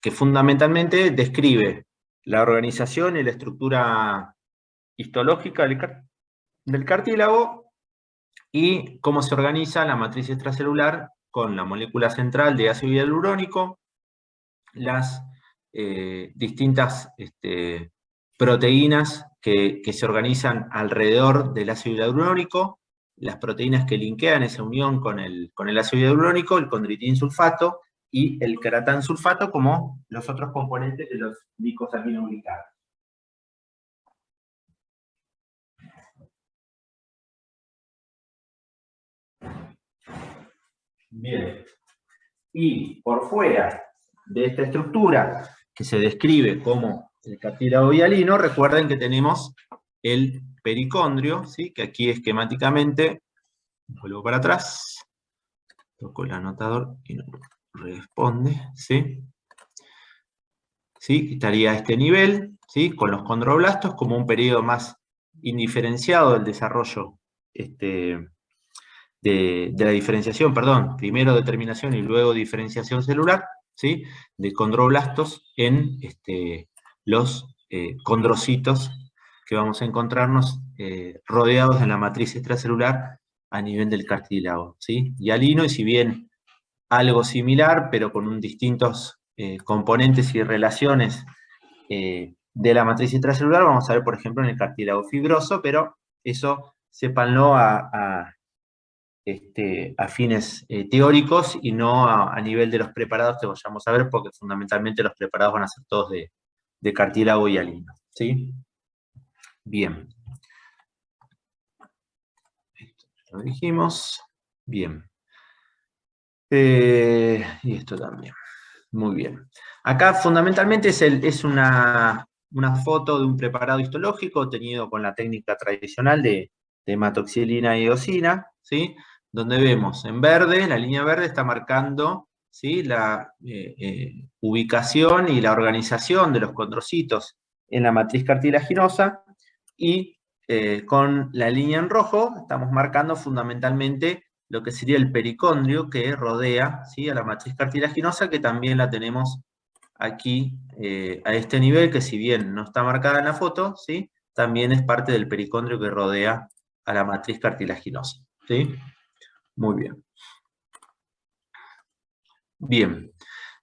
que fundamentalmente describe la organización y la estructura histológica del cartílago y cómo se organiza la matriz extracelular con la molécula central de ácido hialurónico, las distintas proteínas que se organizan alrededor del ácido hialurónico, las proteínas que linkean esa unión con el ácido hialurónico, el condroitin sulfato y el keratán sulfato, como los otros componentes de los glicosaminoglicados. Bien. Y por fuera de esta estructura, que se describe como el cartílago hialino, recuerden que tenemos el pericondrio, ¿sí? Que aquí esquemáticamente, vuelvo para atrás, toco el anotador y no responde, ¿sí? ¿Sí? Estaría a este nivel, ¿sí? Con los condroblastos como un periodo más indiferenciado del desarrollo de la diferenciación, perdón, primero determinación y luego diferenciación celular, ¿sí? De condroblastos en los condrocitos que vamos a encontrarnos rodeados en la matriz extracelular a nivel del cartílago, ¿sí? Hialino, y si bien algo similar, pero con distintos componentes y relaciones de la matriz extracelular, vamos a ver, por ejemplo, en el cartílago fibroso, pero eso sépanlo a fines teóricos y no a nivel de los preparados que vayamos a ver, porque fundamentalmente los preparados van a ser todos de cartílago hialino, ¿sí? Bien. Esto lo dijimos. Bien. Y esto también. Muy bien. Acá fundamentalmente es una foto de un preparado histológico obtenido con la técnica tradicional de hematoxilina y eosina, ¿sí? Donde vemos en verde, la línea verde está marcando, ¿sí? La ubicación y la organización de los condrocitos en la matriz cartilaginosa, y con la línea en rojo estamos marcando fundamentalmente lo que sería el pericondrio que rodea, ¿sí? A la matriz cartilaginosa, que también la tenemos aquí a este nivel, que si bien no está marcada en la foto, ¿sí? También es parte del pericondrio que rodea a la matriz cartilaginosa, ¿sí? Muy bien. Bien.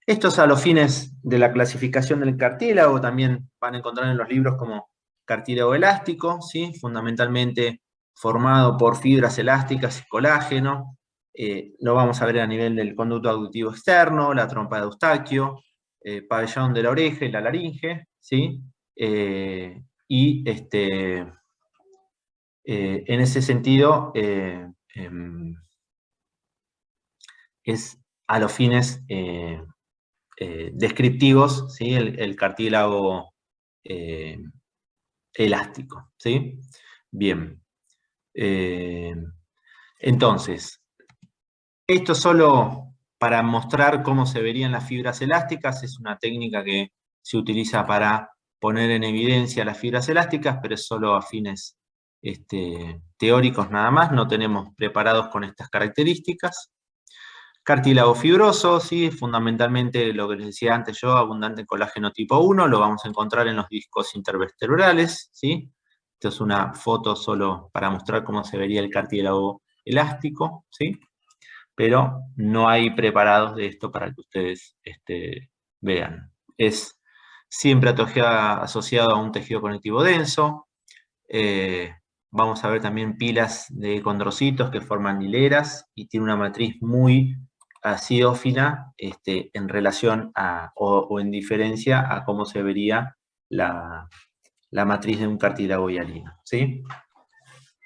Estos a los fines de la clasificación del cartílago también van a encontrar en los libros como cartílago elástico, ¿sí? Fundamentalmente formado por fibras elásticas y colágeno. Lo vamos a ver a nivel del conducto auditivo externo, la trompa de Eustaquio, pabellón de la oreja y la laringe, ¿sí? Y en ese sentido es a los fines descriptivos, ¿sí? El cartílago elástico, ¿sí? Bien. Entonces, esto solo para mostrar cómo se verían las fibras elásticas. Es una técnica que se utiliza para poner en evidencia las fibras elásticas, pero es solo a fines teóricos nada más. No tenemos preparados con estas características. Cartílago fibroso, ¿sí? Fundamentalmente lo que les decía antes yo, abundante en colágeno tipo 1, lo vamos a encontrar en los discos intervertebrales, ¿sí? Esto es una foto solo para mostrar cómo se vería el cartílago elástico, ¿sí? Pero no hay preparados de esto para que ustedes vean. Es siempre asociado a un tejido conectivo denso. Vamos a ver también pilas de condrocitos que forman hileras y tiene una matriz muy acidófila en relación o en diferencia a cómo se vería la matriz de un cartílago hialino, ¿sí?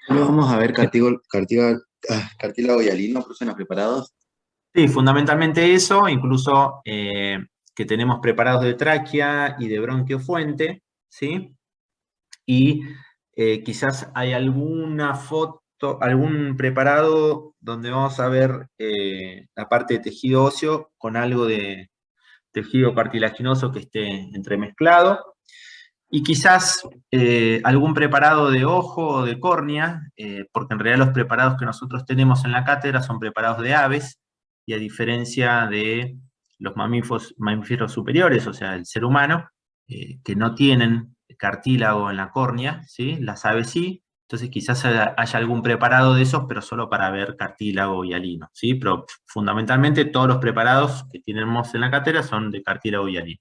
Vamos a ver cartílago hialino, próximos preparados. Sí, fundamentalmente eso, incluso que tenemos preparados de tráquea y de bronquio fuente, ¿sí? Y quizás hay alguna foto, algún preparado donde vamos a ver la parte de tejido óseo con algo de tejido cartilaginoso que esté entremezclado. Y quizás algún preparado de ojo o de córnea, porque en realidad los preparados que nosotros tenemos en la cátedra son preparados de aves, y a diferencia de los mamíferos superiores, o sea, el ser humano, que no tienen cartílago en la córnea, ¿sí? Las aves sí, entonces quizás haya algún preparado de esos, pero solo para ver cartílago y hialino, ¿sí? Pero fundamentalmente todos los preparados que tenemos en la cátedra son de cartílago y hialino.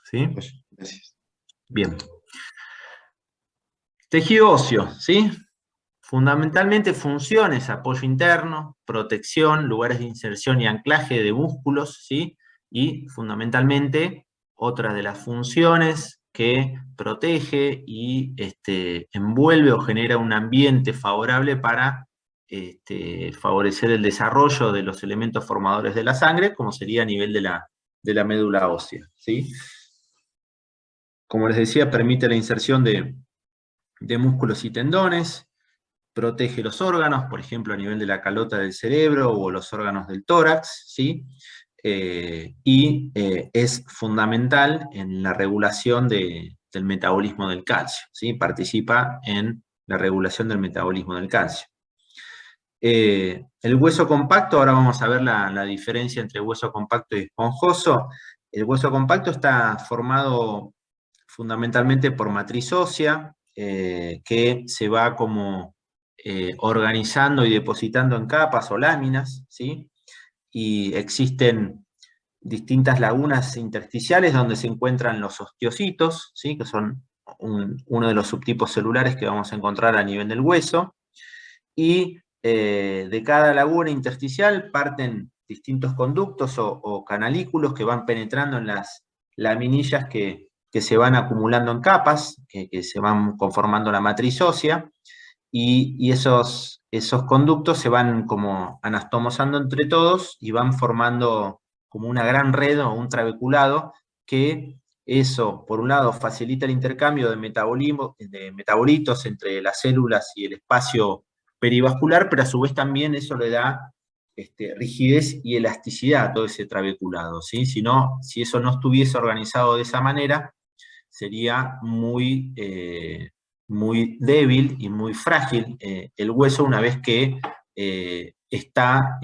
¿Sí? Pues, gracias. Bien. Tejido óseo, ¿sí? Fundamentalmente funciones, apoyo interno, protección, lugares de inserción y anclaje de músculos, ¿sí? Y fundamentalmente otra de las funciones que protege y envuelve o genera un ambiente favorable para favorecer el desarrollo de los elementos formadores de la sangre, como sería a nivel de la médula ósea, ¿sí? Como les decía, permite la inserción de músculos y tendones, protege los órganos, por ejemplo, a nivel de la calota del cerebro o los órganos del tórax, ¿sí? Es fundamental en la regulación del metabolismo del calcio, ¿sí? Participa en la regulación del metabolismo del calcio. El hueso compacto, ahora vamos a ver la diferencia entre hueso compacto y esponjoso. El hueso compacto está formado fundamentalmente por matriz ósea, que se va como organizando y depositando en capas o láminas, ¿sí? Y existen distintas lagunas intersticiales donde se encuentran los osteocitos, ¿sí? Que son uno de los subtipos celulares que vamos a encontrar a nivel del hueso, y de cada laguna intersticial parten distintos conductos o canalículos que van penetrando en las laminillas que se van acumulando en capas, que se van conformando la matriz ósea, y esos conductos se van como anastomosando entre todos y van formando como una gran red o un trabeculado, que eso, por un lado, facilita el intercambio de metabolitos entre las células y el espacio perivascular, pero a su vez también eso le da rigidez y elasticidad a todo ese trabeculado, ¿sí? Si eso no estuviese organizado de esa manera, sería muy débil y muy frágil el hueso una vez que está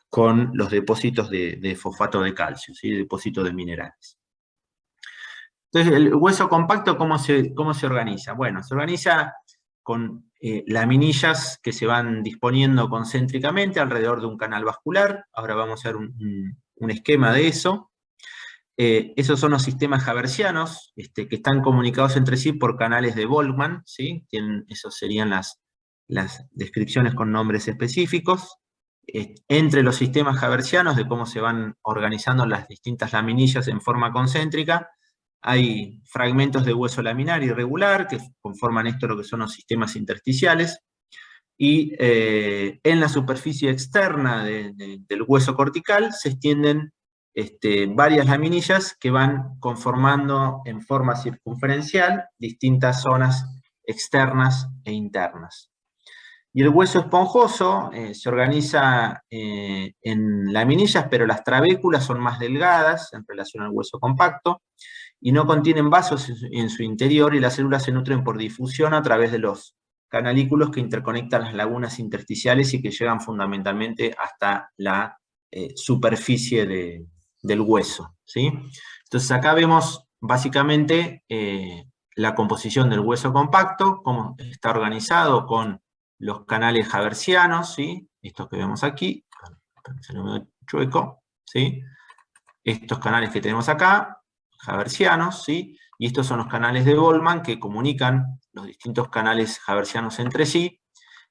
con los depósitos de fosfato de calcio, ¿sí? Depósitos de minerales. Entonces, el hueso compacto, ¿cómo se organiza? Bueno, se organiza con laminillas que se van disponiendo concéntricamente alrededor de un canal vascular. Ahora vamos a ver un esquema de eso. Esos son los sistemas haversianos, que están comunicados entre sí por canales de Volkmann, ¿sí? Esos serían las descripciones con nombres específicos. Entre los sistemas haversianos, de cómo se van organizando las distintas laminillas en forma concéntrica, hay fragmentos de hueso laminar irregular que conforman esto lo que son los sistemas intersticiales, y en la superficie externa del hueso cortical se extienden varias laminillas que van conformando en forma circunferencial distintas zonas externas e internas. Y el hueso esponjoso se organiza en laminillas, pero las trabéculas son más delgadas en relación al hueso compacto y no contienen vasos en su interior, y las células se nutren por difusión a través de los canalículos que interconectan las lagunas intersticiales y que llegan fundamentalmente hasta la superficie del hueso, ¿sí? Entonces acá vemos básicamente la composición del hueso compacto, cómo está organizado con los canales haversianos, ¿sí? Estos que vemos aquí, se lo veo chueco, ¿sí? Estos canales que tenemos acá, haversianos, ¿sí? Y estos son los canales de Volkmann que comunican los distintos canales haversianos entre sí.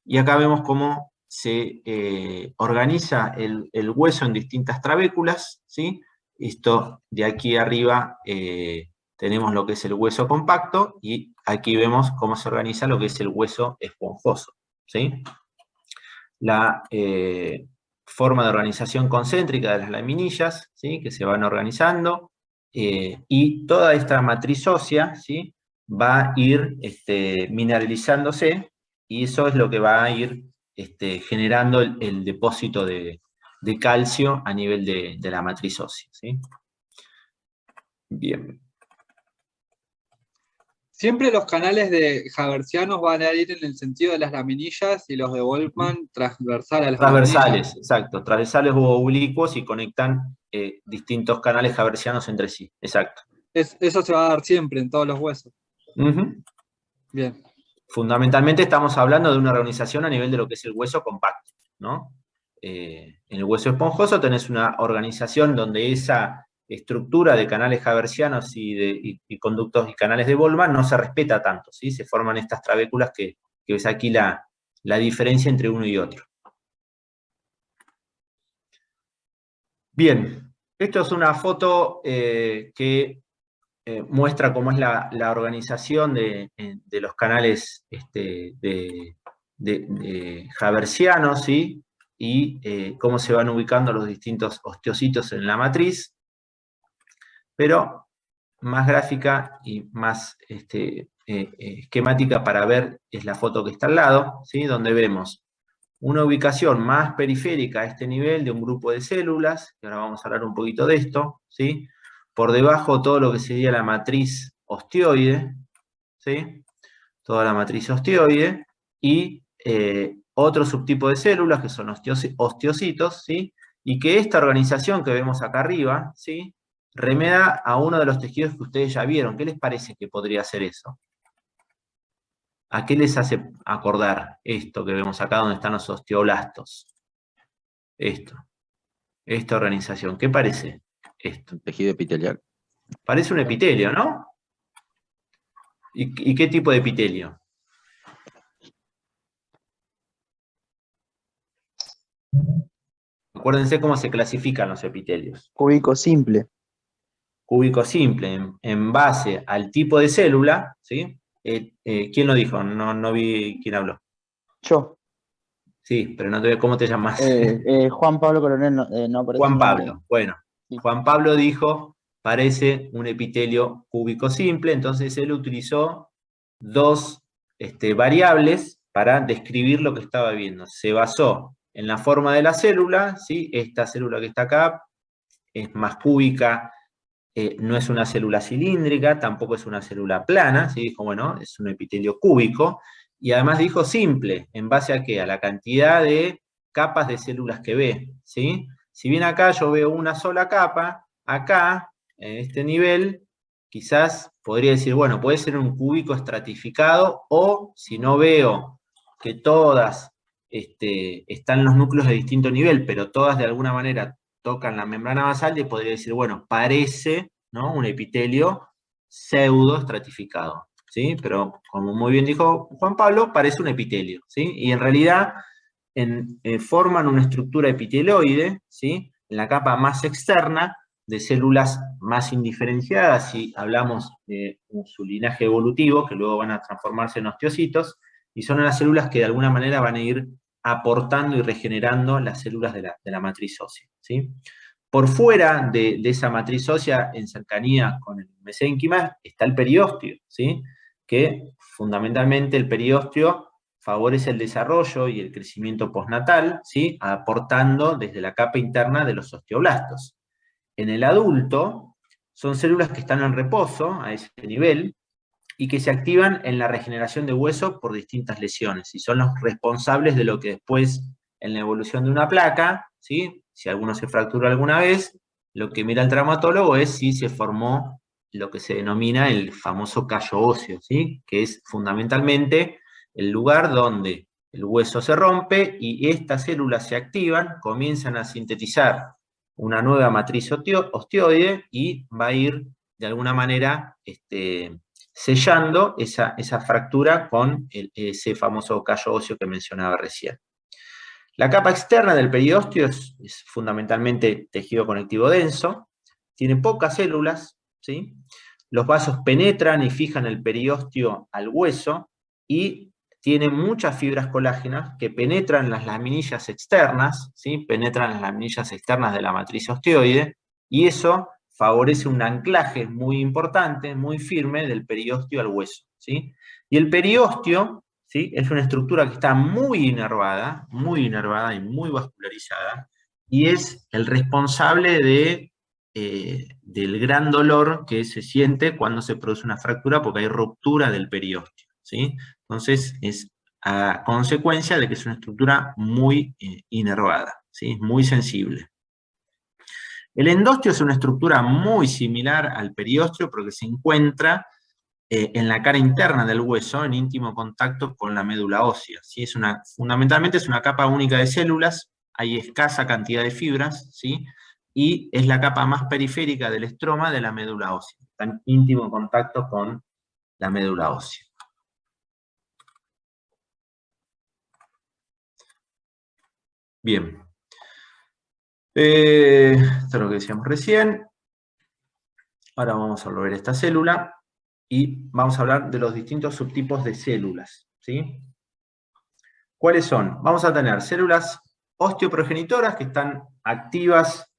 Y acá vemos cómo se organiza el hueso en distintas trabéculas, ¿sí? Esto de aquí arriba tenemos lo que es el hueso compacto, y aquí vemos cómo se organiza lo que es el hueso esponjoso, ¿sí? La forma de organización concéntrica de las laminillas, ¿sí? Que se van organizando, y toda esta matriz ósea, ¿sí? Va a ir mineralizándose, y eso es lo que va a ir generando el depósito de calcio a nivel de la matriz ósea, ¿sí? Bien. Siempre los canales de Haversianos van a ir en el sentido de las laminillas y los de Volkmann transversal a las laminillas. Transversales, exacto. Transversales u oblicuos y conectan distintos canales haversianos entre sí. Exacto. Eso se va a dar siempre en todos los huesos. Ujú. Bien. Fundamentalmente estamos hablando de una organización a nivel de lo que es el hueso compacto, ¿no? En el hueso esponjoso tenés una organización donde esa estructura de canales haversianos y conductos y canales de Volkmann no se respeta tanto, ¿sí? Se forman estas trabéculas que ves aquí la diferencia entre uno y otro. Bien, esto es una foto que muestra cómo es la organización de los canales de haversianos, ¿sí? Y cómo se van ubicando los distintos osteocitos en la matriz, pero más gráfica y más esquemática para ver es la foto que está al lado, ¿sí? Donde vemos una ubicación más periférica a este nivel de un grupo de células, que ahora vamos a hablar un poquito de esto, ¿sí? Por debajo todo lo que sería la matriz osteoide, ¿sí? Toda la matriz osteoide, y otro subtipo de células que son osteocitos, ¿sí? Y que esta organización que vemos acá arriba, ¿sí? Remeda a uno de los tejidos que ustedes ya vieron. ¿Qué les parece que podría ser eso? ¿A qué les hace acordar esto que vemos acá donde están los osteoblastos? Esta organización. ¿Qué parece esto? Tejido epitelial. Parece un epitelio, ¿no? ¿Y qué tipo de epitelio? Acuérdense cómo se clasifican los epitelios. Cúbico simple. Cúbico simple, en base al tipo de célula, ¿sí? ¿Quién lo dijo? No vi quién habló. Yo. Sí, pero no te veo cómo te llamas. Juan Pablo Coronel, no aparece Juan el nombre. Pablo. Bueno, Sí. Juan Pablo dijo, parece un epitelio cúbico simple, entonces él utilizó dos variables para describir lo que estaba viendo. Se basó en la forma de la célula, ¿sí? Esta célula que está acá es más cúbica, no es una célula cilíndrica, tampoco es una célula plana, ¿sí? Dijo, bueno, es un epitelio cúbico, y además dijo simple, ¿en base a qué? A la cantidad de capas de células que ve, ¿sí? Si bien acá yo veo una sola capa, acá, en este nivel, quizás podría decir, bueno, puede ser un cúbico estratificado, o si no veo que todas están los núcleos de distinto nivel, pero todas de alguna manera tocan la membrana basal, y podría decir, bueno, parece, ¿no?, un epitelio pseudo estratificado, ¿sí? Pero como muy bien dijo Juan Pablo, parece un epitelio, ¿sí? Y en realidad forman una estructura epiteloide, ¿sí? En la capa más externa de células más indiferenciadas, si hablamos de su linaje evolutivo, que luego van a transformarse en osteocitos, y son las células que de alguna manera van a ir aportando y regenerando las células de la matriz ósea, ¿sí? Por fuera de esa matriz ósea, en cercanía con el mesénquima, está el periósteo, ¿sí? Que fundamentalmente el periósteo favorece el desarrollo y el crecimiento postnatal, ¿sí? Aportando desde la capa interna de los osteoblastos. En el adulto, son células que están en reposo a ese nivel, y que se activan en la regeneración de hueso por distintas lesiones, y son los responsables de lo que después, en la evolución de una placa, ¿sí? Si alguno se fractura alguna vez, lo que mira el traumatólogo es si se formó lo que se denomina el famoso callo óseo, ¿sí? Que es fundamentalmente el lugar donde el hueso se rompe y estas células se activan, comienzan a sintetizar una nueva matriz osteoide y va a ir de alguna manera sellando esa fractura con ese famoso callo óseo que mencionaba recién. La capa externa del periósteo es fundamentalmente tejido conectivo denso, tiene pocas células, ¿sí? Los vasos penetran y fijan el periósteo al hueso, y tiene muchas fibras colágenas que penetran las laminillas externas, ¿sí? Penetran las laminillas externas de la matriz osteoide, y eso favorece un anclaje muy importante, muy firme del periósteo al hueso, ¿sí? Y el periósteo, ¿sí?, es una estructura que está muy inervada y muy vascularizada, y es el responsable de del gran dolor que se siente cuando se produce una fractura porque hay ruptura del periósteo, ¿sí? Entonces es a consecuencia de que es una estructura muy inervada, ¿sí? Muy sensible. El endostio es una estructura muy similar al periósteo porque se encuentra en la cara interna del hueso, en íntimo contacto con la médula ósea, ¿sí? Fundamentalmente es una capa única de células, hay escasa cantidad de fibras, ¿sí? Y es la capa más periférica del estroma de la médula ósea, está en íntimo contacto con la médula ósea. Bien. Esto es lo que decíamos recién. Ahora vamos a volver a esta célula y vamos a hablar de los distintos subtipos de células, ¿sí? ¿Cuáles son? Vamos a tener células osteoprogenitoras que están activas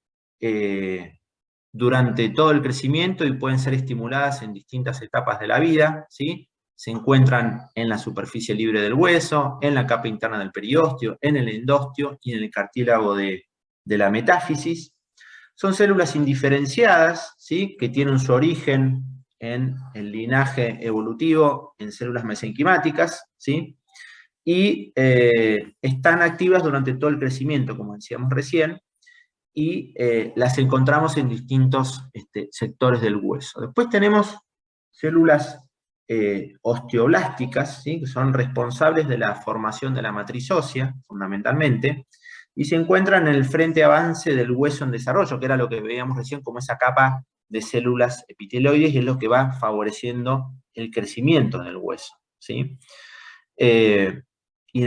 durante todo el crecimiento y pueden ser estimuladas en distintas etapas de la vida, ¿sí? Se encuentran en la superficie libre del hueso, en la capa interna del periósteo, en el endostio y en el cartílago de la metáfisis. Son células indiferenciadas, ¿sí? Que tienen su origen en el linaje evolutivo en células mesenquimáticas, ¿sí? Y están activas durante todo el crecimiento, como decíamos recién, y las encontramos en distintos sectores del hueso. Después tenemos células osteoblásticas, ¿sí? Que son responsables de la formación de la matriz ósea, fundamentalmente, y se encuentran en el frente avance del hueso en desarrollo, que era lo que veíamos recién como esa capa de células epiteloides, y es lo que va favoreciendo el crecimiento del hueso, ¿sí? Y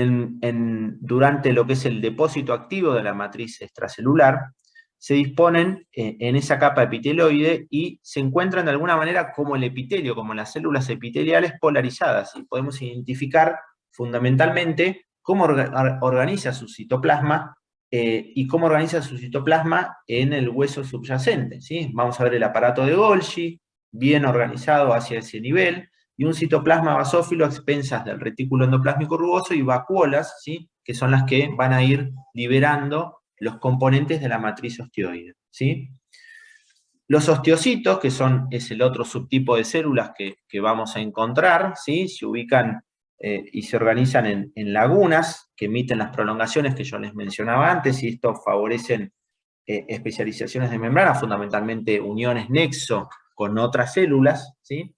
durante lo que es el depósito activo de la matriz extracelular, se disponen en esa capa epiteloide y se encuentran de alguna manera como el epitelio, como las células epiteliales polarizadas, y podemos identificar fundamentalmente cómo organiza su citoplasma y cómo organiza su citoplasma en el hueso subyacente, ¿sí? Vamos a ver el aparato de Golgi, bien organizado hacia ese nivel, y un citoplasma basófilo a expensas del retículo endoplásmico rugoso y vacuolas, ¿sí? Que son las que van a ir liberando los componentes de la matriz osteoide, ¿sí? Los osteocitos, que es el otro subtipo de células que vamos a encontrar, ¿sí? Se ubican y se organizan en lagunas que emiten las prolongaciones que yo les mencionaba antes, y esto favorecen especializaciones de membrana, fundamentalmente uniones nexo con otras células, ¿sí?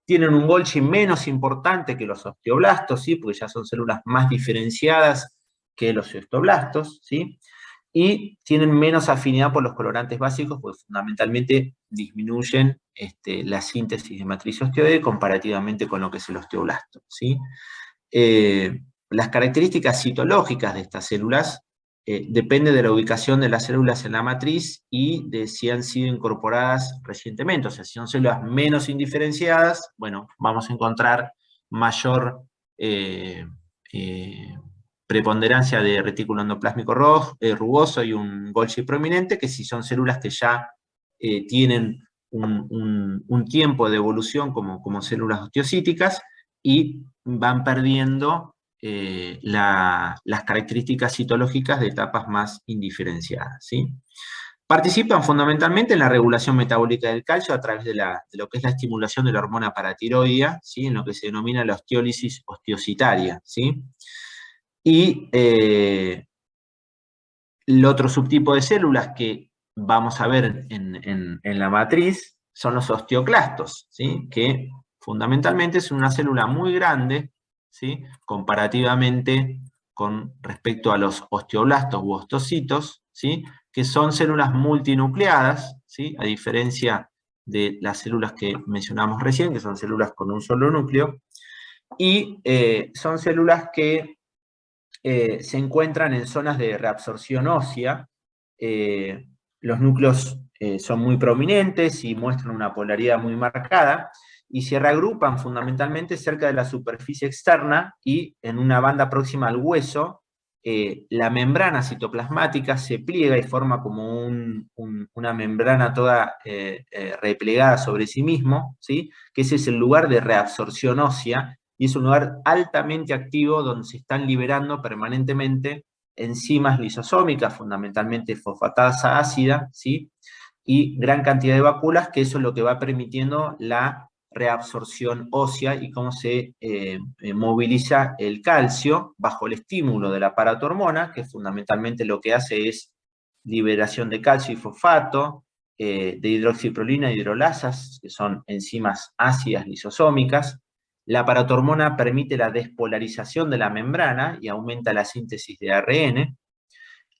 Tienen un Golgi menos importante que los osteoblastos, ¿sí? Porque ya son células más diferenciadas que los osteoblastos, ¿sí? Y tienen menos afinidad por los colorantes básicos, porque fundamentalmente disminuyen la síntesis de matriz osteoide comparativamente con lo que es el osteoblasto, ¿sí? Las características citológicas de estas células depende de la ubicación de las células en la matriz y de si han sido incorporadas recientemente. O sea, si son células menos indiferenciadas, bueno, vamos a encontrar mayor preponderancia de retículo endoplásmico rugoso y un Golgi prominente, que si son células que ya tienen un tiempo de evolución como células osteocíticas y van perdiendo las características citológicas de etapas más indiferenciadas, ¿sí? Participan fundamentalmente en la regulación metabólica del calcio a través de lo que es la estimulación de la hormona paratiroidea, ¿sí? En lo que se denomina la osteólisis osteocitaria, ¿sí? Y el otro subtipo de células que vamos a ver en la matriz son los osteoclastos, ¿sí? Que fundamentalmente es una célula muy grande, ¿sí? Comparativamente con respecto a los osteoblastos u ostocitos, ¿sí? Que son células multinucleadas, ¿sí? A diferencia de las células que mencionamos recién, que son células con un solo núcleo, y son células que se encuentran en zonas de reabsorción ósea. Los núcleos son muy prominentes y muestran una polaridad muy marcada, y se reagrupan fundamentalmente cerca de la superficie externa y en una banda próxima al hueso. La membrana citoplasmática se pliega y forma como una membrana toda replegada sobre sí mismo, ¿sí? Que ese es el lugar de reabsorción ósea, y es un lugar altamente activo donde se están liberando permanentemente enzimas lisosómicas, fundamentalmente fosfatasa ácida, ¿sí? y gran cantidad de vacuolas, que eso es lo que va permitiendo la reabsorción ósea y cómo se moviliza el calcio bajo el estímulo de la paratormona, que fundamentalmente lo que hace es liberación de calcio y fosfato, de hidroxiprolina y hidrolasas, que son enzimas ácidas lisosómicas. La paratormona permite la despolarización de la membrana y aumenta la síntesis de ARN.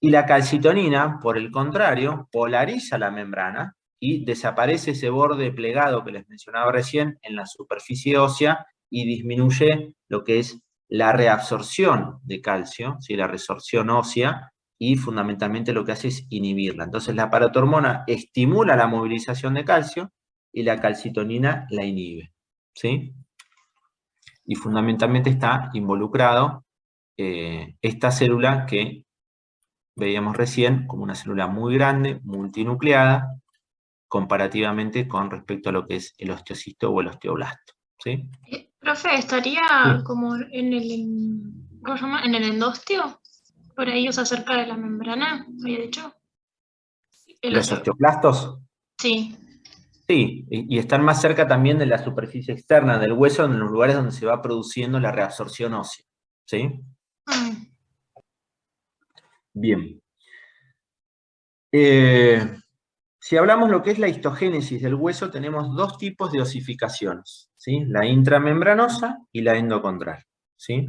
Y la calcitonina, por el contrario, polariza la membrana y desaparece ese borde plegado que les mencionaba recién en la superficie ósea y disminuye lo que es la reabsorción de calcio, ¿sí? La resorción ósea, y fundamentalmente lo que hace es inhibirla. Entonces la paratormona estimula la movilización de calcio y la calcitonina la inhibe, ¿sí? Y fundamentalmente está involucrado esta célula que veíamos recién como una célula muy grande, multinucleada, comparativamente con respecto a lo que es el osteocisto o el osteoblasto, ¿sí? Profe, estaría Sí. como ¿cómo se llama? En el endostio, por ahí, o sea, cerca de la membrana, había dicho. Los osteoblastos, Sí. sí, y están más cerca también de la superficie externa del hueso, en los lugares donde se va produciendo la reabsorción ósea, ¿sí? Ah, Bien. Si hablamos lo que es la histogénesis del hueso, tenemos dos tipos de osificaciones, ¿sí? La intramembranosa y la endocondral, ¿sí?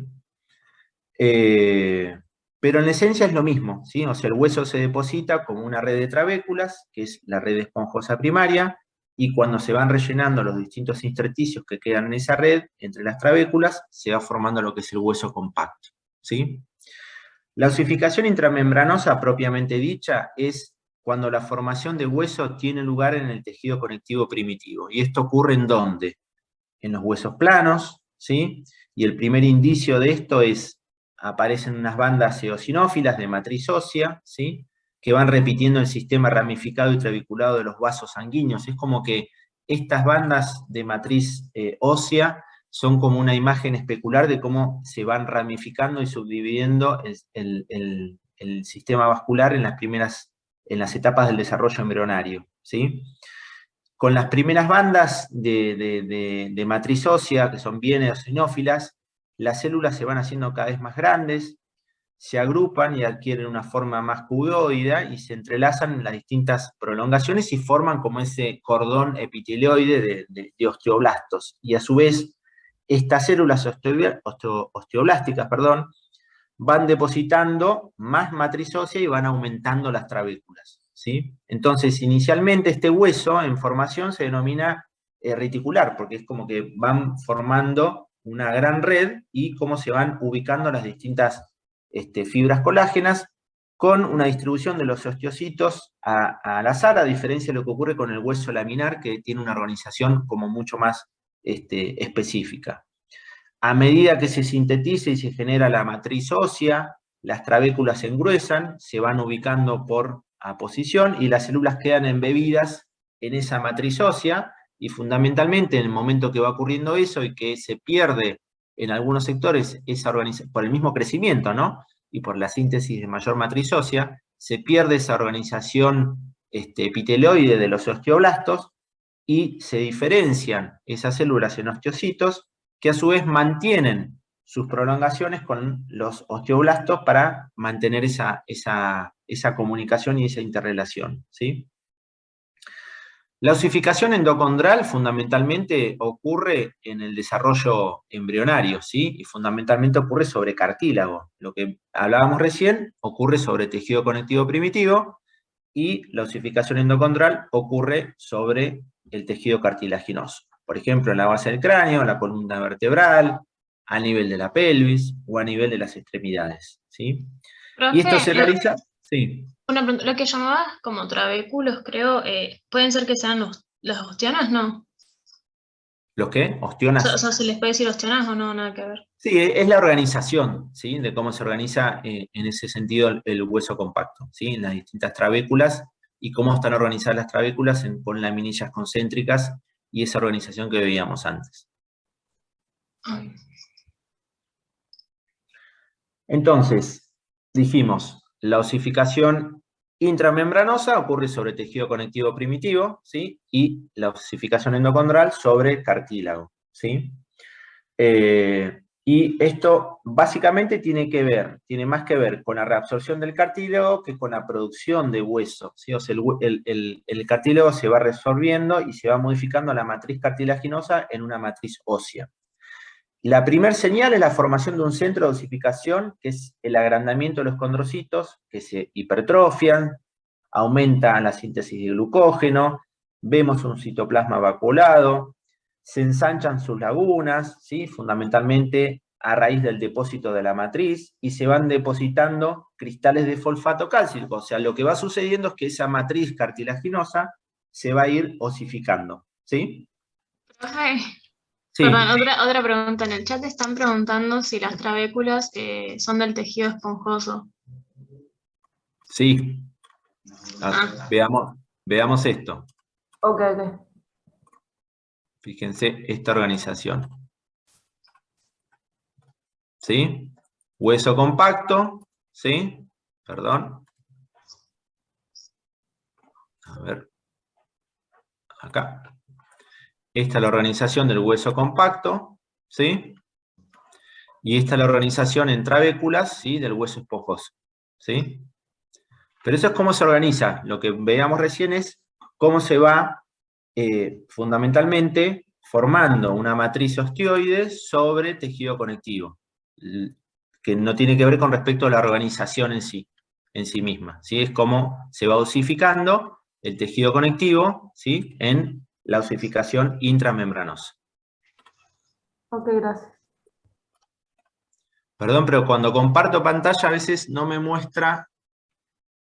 Pero en esencia es lo mismo, ¿sí? O sea, el hueso se deposita como una red de trabéculas, que es la red esponjosa primaria, y cuando se van rellenando los distintos intersticios que quedan en esa red, entre las trabéculas, se va formando lo que es el hueso compacto, ¿sí? La osificación intramembranosa propiamente dicha es cuando la formación de hueso tiene lugar en el tejido conectivo primitivo. ¿Y esto ocurre en dónde? En los huesos planos, ¿sí? Y el primer indicio de esto es, aparecen unas bandas eosinófilas de matriz ósea, ¿sí? Que van repitiendo el sistema ramificado y trabeculado de los vasos sanguíneos. Es como que estas bandas de matriz ósea son como una imagen especular de cómo se van ramificando y subdividiendo el sistema vascular en las etapas del desarrollo embrionario, ¿sí? Con las primeras bandas de matriz ósea, que son bien eosinófilas, las células se van haciendo cada vez más grandes, se agrupan y adquieren una forma más cuboidea y se entrelazan en las distintas prolongaciones y forman como ese cordón epitelioide de osteoblastos. Y a su vez, estas células osteoblásticas, van depositando más matriz ósea y van aumentando las trabéculas, ¿sí? Entonces, inicialmente este hueso en formación se denomina reticular, porque es como que van formando una gran red y cómo se van ubicando las distintas fibras colágenas con una distribución de los osteocitos al azar, a diferencia de lo que ocurre con el hueso laminar, que tiene una organización como mucho más específica. A medida que se sintetiza y se genera la matriz ósea, las trabéculas se engruesan, se van ubicando por aposición y las células quedan embebidas en esa matriz ósea y fundamentalmente en el momento que va ocurriendo eso y que se pierde en algunos sectores esa organización, por el mismo crecimiento, ¿no? Y por la síntesis de mayor matriz ósea, se pierde esa organización epiteloide de los osteoblastos y se diferencian esas células en osteocitos que a su vez mantienen sus prolongaciones con los osteoblastos para mantener esa comunicación y esa interrelación, ¿sí? La osificación endocondral fundamentalmente ocurre en el desarrollo embrionario, ¿sí? Y fundamentalmente ocurre sobre cartílago. Lo que hablábamos recién ocurre sobre tejido conectivo primitivo y la osificación endocondral ocurre sobre el tejido cartilaginoso. Por ejemplo, en la base del cráneo, la columna vertebral, a nivel de la pelvis o a nivel de las extremidades, ¿sí? Y esto profe, se realiza, sí. una pregunta, lo que llamabas como trabéculos, creo, ¿pueden ser que sean los osteonas? No. ¿Los qué? O Ostionas. sea, ¿se les puede decir osteonas o no? Nada que ver. Sí, es la organización, ¿sí? De cómo se organiza en ese sentido el hueso compacto, ¿sí? En las distintas trabéculas y cómo están organizadas las trabéculas con laminillas concéntricas y esa organización que veíamos antes. Ay. Entonces, dijimos, la osificación intramembranosa ocurre sobre tejido conectivo primitivo, ¿sí? Y la osificación endocondral sobre cartílago, ¿sí? Y esto básicamente tiene más que ver con la reabsorción del cartílago que con la producción de hueso, ¿sí? O sea, el cartílago se va resorbiendo y se va modificando la matriz cartilaginosa en una matriz ósea. La primer señal es la formación de un centro de osificación, que es el agrandamiento de los condrocitos, que se hipertrofian, aumenta la síntesis de glucógeno, vemos un citoplasma vacuolado, se ensanchan sus lagunas, ¿sí? Fundamentalmente a raíz del depósito de la matriz, y se van depositando cristales de fosfato cálcico. O sea, lo que va sucediendo es que esa matriz cartilaginosa se va a ir osificando, ¿sí? Profe, Sí. perdón, otra pregunta. En el chat están preguntando si las trabéculas son del tejido esponjoso. Sí. Veamos esto. Ok. Fíjense esta organización. ¿Sí? Hueso compacto, ¿sí? Perdón. A ver. Acá. Esta es la organización del hueso compacto, ¿sí? Y esta es la organización en trabéculas, ¿sí? Del hueso esponjoso, ¿sí? Pero eso es cómo se organiza. Lo que veíamos recién es cómo se va fundamentalmente formando una matriz ostioide sobre tejido conectivo, que no tiene que ver con respecto a la organización en sí misma, ¿sí? Es cómo se va osificando el tejido conectivo, ¿sí? En la osificación intramembranosa. Ok, gracias. Perdón, pero cuando comparto pantalla a veces no me muestra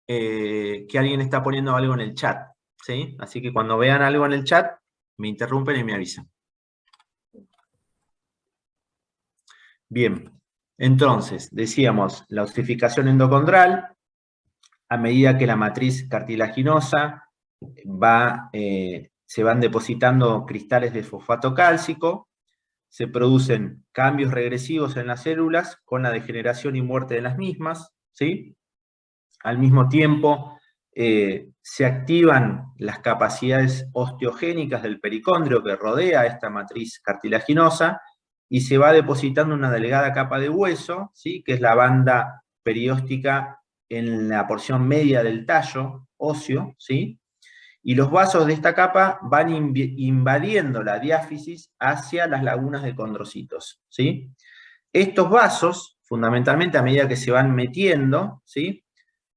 que alguien está poniendo algo en el chat, ¿sí? Así que cuando vean algo en el chat, me interrumpen y me avisan. Bien, entonces, decíamos, la osificación endocondral, a medida que la matriz cartilaginosa se van depositando cristales de fosfato cálcico, se producen cambios regresivos en las células con la degeneración y muerte de las mismas, ¿sí? Al mismo tiempo, se activan las capacidades osteogénicas del pericondrio que rodea esta matriz cartilaginosa y se va depositando una delgada capa de hueso, ¿sí? Que es la banda perióstica en la porción media del tallo óseo, ¿sí? Y los vasos de esta capa van invadiendo la diáfisis hacia las lagunas de condrocitos, ¿sí? Estos vasos, fundamentalmente a medida que se van metiendo, ¿sí?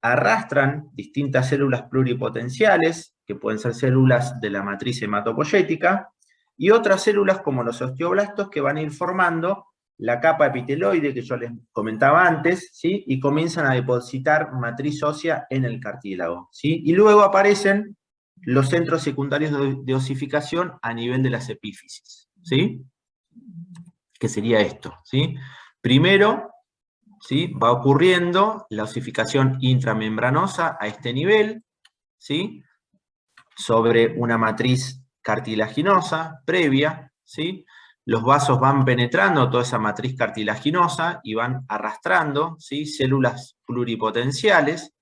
Arrastran distintas células pluripotenciales, que pueden ser células de la matriz hematopoyética, y otras células como los osteoblastos que van a ir formando la capa epiteloide que yo les comentaba antes, ¿sí? Y comienzan a depositar matriz ósea en el cartílago, ¿sí? Y luego aparecen los centros secundarios de osificación a nivel de las epífisis, ¿sí? Que sería esto, ¿sí? Primero, ¿sí? Va ocurriendo la osificación intramembranosa a este nivel, ¿sí? Sobre una matriz cartilaginosa previa, ¿sí? Los vasos van penetrando toda esa matriz cartilaginosa y van arrastrando, ¿sí? Células pluripotenciales,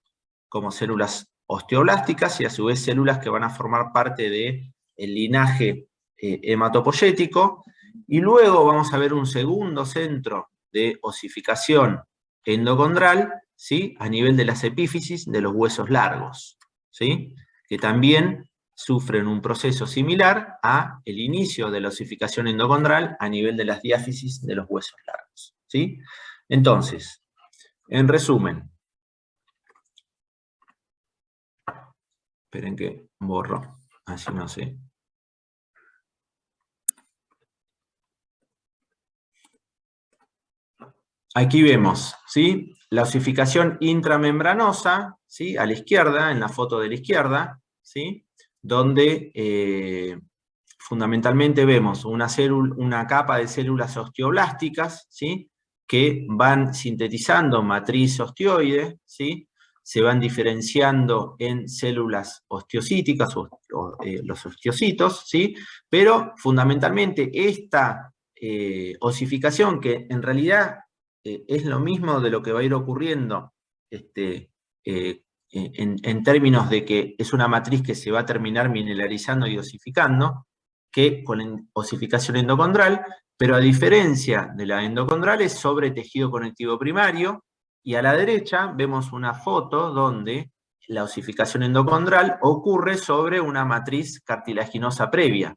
como células osteoblásticas, y a su vez células que van a formar parte del linaje hematopoyético, y luego vamos a ver un segundo centro de osificación endocondral, ¿sí? A nivel de las epífisis de los huesos largos, ¿sí? Que también sufren un proceso similar a el inicio de la osificación endocondral a nivel de las diáfisis de los huesos largos, ¿sí? Entonces, en resumen, esperen que borro, así no sé. Aquí vemos, ¿sí? La osificación intramembranosa, ¿sí? A la izquierda, en la foto de la izquierda, ¿sí? Donde fundamentalmente vemos una capa de células osteoblásticas, ¿sí? Que van sintetizando matriz ostioide, ¿sí? Se van diferenciando en células osteocíticas, los osteocitos, ¿sí? Pero fundamentalmente esta osificación, que en realidad es lo mismo de lo que va a ir ocurriendo en términos de que es una matriz que se va a terminar mineralizando y osificando, que con osificación endocondral, pero a diferencia de la endocondral es sobre tejido conectivo primario, y a la derecha vemos una foto donde la osificación endocondral ocurre sobre una matriz cartilaginosa previa.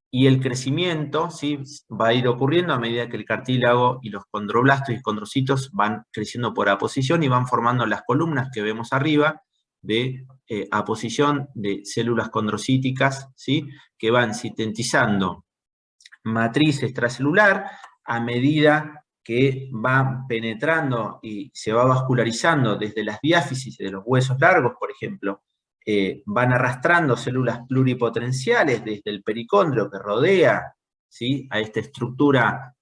Y el crecimiento, ¿sí?, va a ir ocurriendo a medida que el cartílago y los condroblastos y condrocitos van creciendo por aposición y van formando las columnas que vemos arriba de aposición de células condrocíticas, ¿sí?, que van sintetizando matriz extracelular a medida que va penetrando y se va vascularizando desde las diáfisis de los huesos largos, por ejemplo, van arrastrando células pluripotenciales desde el pericondrio que rodea, ¿sí?, a esta estructura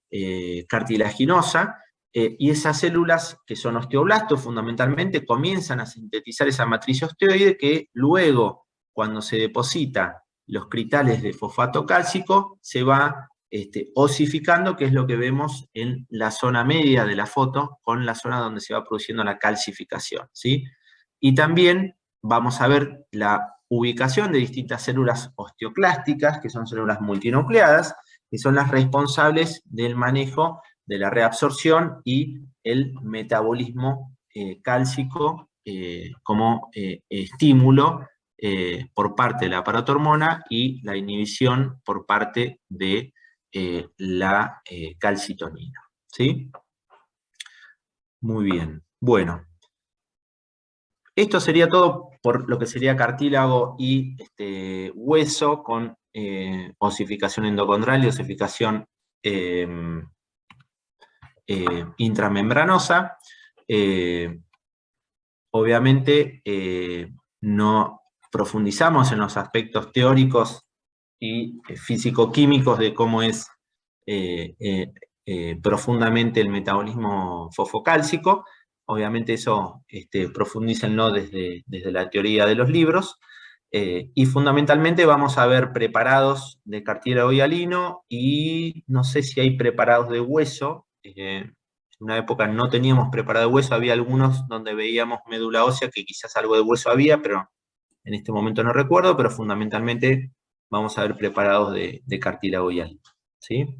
cartilaginosa, y esas células, que son osteoblastos fundamentalmente, comienzan a sintetizar esa matriz osteoide que luego, cuando se deposita los critales de fosfato cálcico, se va osificando, que es lo que vemos en la zona media de la foto, con la zona donde se va produciendo la calcificación, ¿sí? Y también vamos a ver la ubicación de distintas células osteoclásticas, que son células multinucleadas, que son las responsables del manejo de la reabsorción y el metabolismo cálcico como estímulo por parte de la paratormona y la inhibición por parte de la calcitonina, ¿sí? Muy bien. Bueno, esto sería todo por lo que sería cartílago y hueso con osificación endocondral y osificación intramembranosa. Obviamente no profundizamos en los aspectos teóricos y físico-químicos de cómo es profundamente el metabolismo fosfocálcico. Obviamente eso profundícenlo desde la teoría de los libros. Y fundamentalmente vamos a ver preparados de cartílago y hialino, y no sé si hay preparados de hueso. En una época no teníamos preparado de hueso, había algunos donde veíamos médula ósea, que quizás algo de hueso había, pero en este momento no recuerdo, pero fundamentalmente vamos a ver preparados de cartílago y hialino, ¿sí?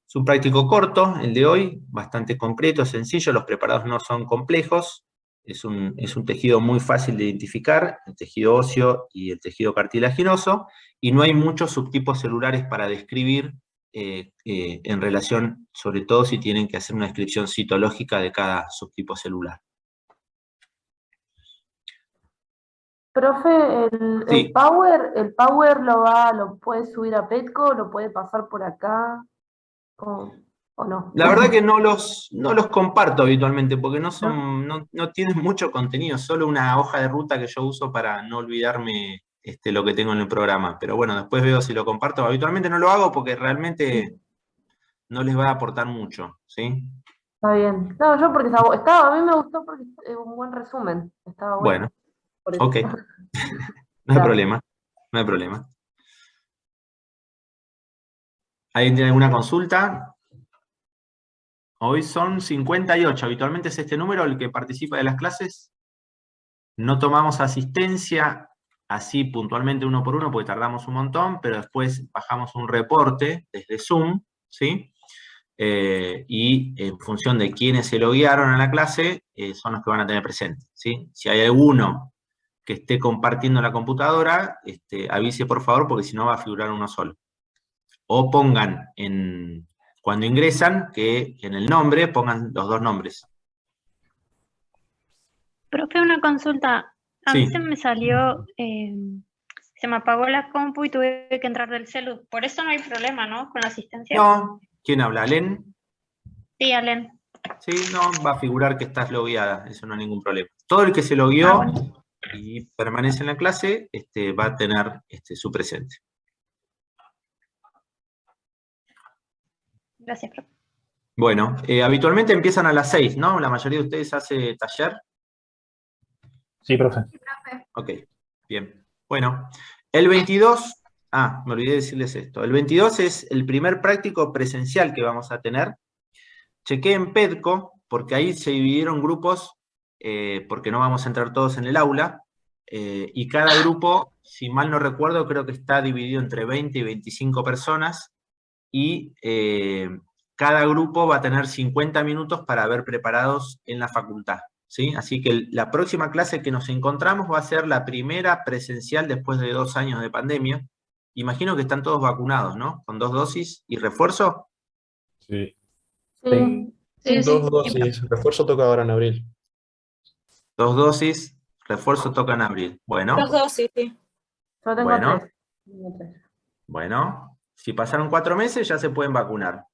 Es un práctico corto, el de hoy, bastante concreto, sencillo, los preparados no son complejos, es un tejido muy fácil de identificar, el tejido óseo y el tejido cartilaginoso, y no hay muchos subtipos celulares para describir en relación, sobre todo si tienen que hacer una descripción citológica de cada subtipo celular. Profe, Sí. el Power lo puede subir a Petco, lo puede pasar por acá, ¿o no? La verdad que no los comparto habitualmente, porque no tienen mucho contenido, solo una hoja de ruta que yo uso para no olvidarme lo que tengo en el programa. Pero bueno, después veo si lo comparto. Habitualmente no lo hago porque realmente no les va a aportar mucho, ¿sí? Está bien. No, yo porque a mí me gustó porque es un buen resumen. Estaba bueno. Bueno, ok. No hay problema, no hay problema. ¿Alguien tiene alguna consulta? Hoy son 58, habitualmente es este número el que participa de las clases. No tomamos asistencia así puntualmente uno por uno porque tardamos un montón, pero después bajamos un reporte desde Zoom, ¿sí? Y en función de quiénes se loguearon a la clase, son los que van a tener presente, ¿sí? Si hay alguno que esté compartiendo la computadora, avise por favor, porque si no va a figurar uno solo. O pongan cuando ingresan, que en el nombre pongan los dos nombres. Profe, una consulta. A Sí. mí se me salió, se me apagó la compu y tuve que entrar del celu. Por eso no hay problema, ¿no? Con la asistencia. No. ¿Quién habla? ¿Alen? Sí, Alen. Sí, no, va a figurar que estás logueada, eso no hay ningún problema. Todo el que se logueó Bueno. y permanece en la clase, va a tener su presente. Gracias, profe. Bueno, habitualmente empiezan a las 6, ¿no? La mayoría de ustedes hace taller. Sí, profe. Ok, bien. Bueno, el 22, me olvidé decirles esto. El 22 es el primer práctico presencial que vamos a tener. Chequé en Petco, porque ahí se dividieron grupos porque no vamos a entrar todos en el aula, y cada grupo, si mal no recuerdo, creo que está dividido entre 20 y 25 personas, y cada grupo va a tener 50 minutos para haber preparados en la facultad, ¿sí? Así que la próxima clase que nos encontramos va a ser la primera presencial después de 2 años de pandemia. Imagino que están todos vacunados, ¿no? Con 2 dosis y refuerzo. Sí. Sí. Sí, sí. 2 dosis. Refuerzo toca ahora en abril. 2 dosis, refuerzo toca en abril. Bueno, Los dos, sí, sí. Yo tengo Bueno. 3. Tengo 3. bueno. Si pasaron 4 meses ya se pueden vacunar.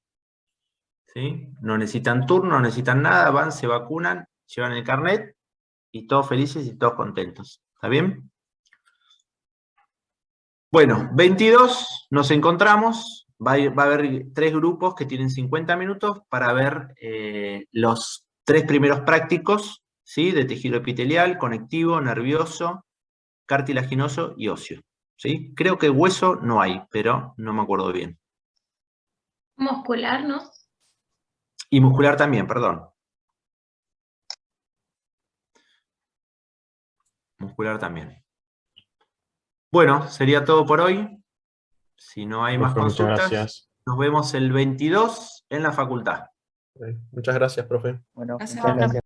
¿Sí? No necesitan turno, no necesitan nada, van, se vacunan, llevan el carnet y todos felices y todos contentos. ¿Está bien? Bueno, 22 nos encontramos. Va a haber 3 grupos que tienen 50 minutos para ver los 3 primeros prácticos, ¿sí? De tejido epitelial, conectivo, nervioso, cartilaginoso y óseo. ¿Sí? Creo que hueso no hay, pero no me acuerdo bien. Muscular, ¿no? Y muscular también, perdón. Muscular también. Bueno, sería todo por hoy. Si no hay más Profe, muchas consultas, gracias. nos vemos el 22 en la facultad. Muchas gracias, profe. Bueno, Gracias. muchas gracias.